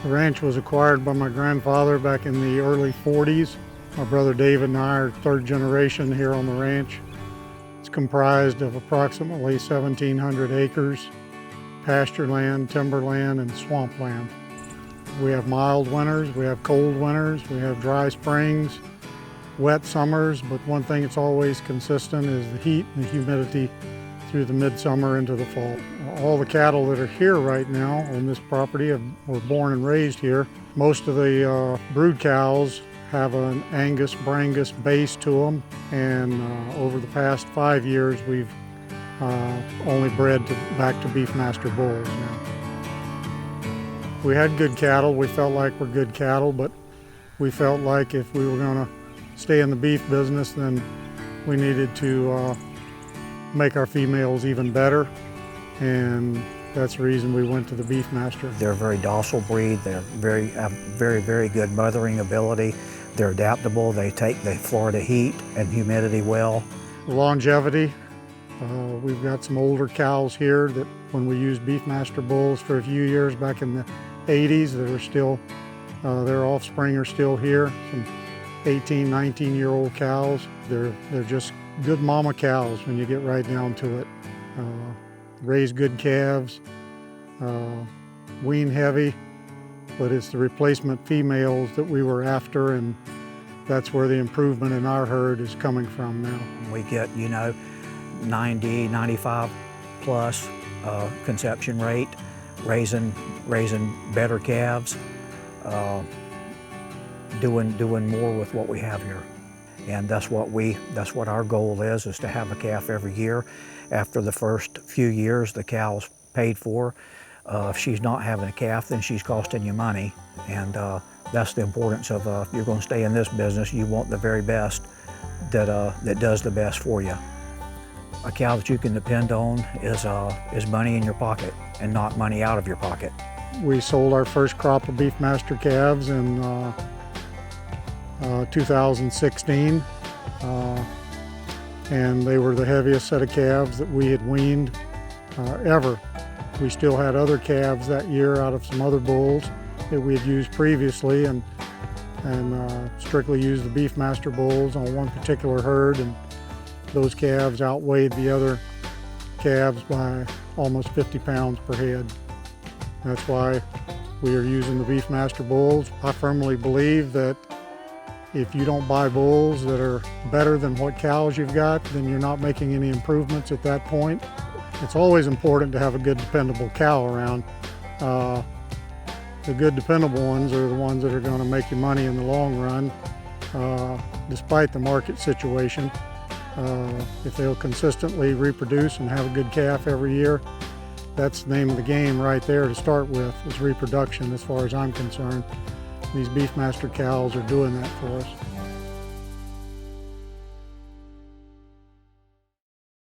The ranch was acquired by my grandfather back in the early 40s. My brother David and I are third generation here on the ranch. It's comprised of approximately 1,700 acres, pasture land, timberland, and swampland. We have mild winters, we have cold winters, we have dry springs, wet summers, but one thing that's always consistent is the heat and the humidity through the midsummer into the fall. All the cattle that are here right now on this property were born and raised here. Most of the brood cows have an Angus Brangus base to them, and over the past 5 years we've only bred back to Beefmaster bulls now. We had good cattle. We felt like we're good cattle, but we felt like if we were going to stay in the beef business, then we needed to make our females even better, and that's the reason we went to the Beefmaster. They're a very docile breed. They're have very good mothering ability. They're adaptable. They take the Florida heat and humidity well. Longevity. We've got some older cows here that when we used Beefmaster bulls for a few years back in the 80s, that are still, their offspring are still here. Some 18, 19-year-old cows. They're just good mama cows when you get right down to it. Raise good calves, wean heavy, but it's the replacement females that we were after, and that's where the improvement in our herd is coming from now. We get, 90, 95 plus conception rate, raising better calves, doing more with what we have here. And that's what our goal is to have a calf every year. After the first few years, the cow's paid for. If she's not having a calf, then she's costing you money. And that's the importance of if you're going to stay in this business, you want the very best that does the best for you. A cow that you can depend on is money in your pocket and not money out of your pocket. We sold our first crop of Beefmaster calves in 2016, and they were the heaviest set of calves that we had weaned ever. We still had other calves that year out of some other bulls that we had used previously, and strictly used the Beefmaster bulls on one particular herd, and those calves outweighed the other calves by almost 50 pounds per head. That's why we are using the Beefmaster bulls. I firmly believe that if you don't buy bulls that are better than what cows you've got, then you're not making any improvements at that point. It's always important to have a good, dependable cow around. The good, dependable ones are the ones that are going to make you money in the long run, despite the market situation. If they'll consistently reproduce and have a good calf every year, that's the name of the game right there to start with, is reproduction as far as I'm concerned. These Beefmaster cows are doing that for us.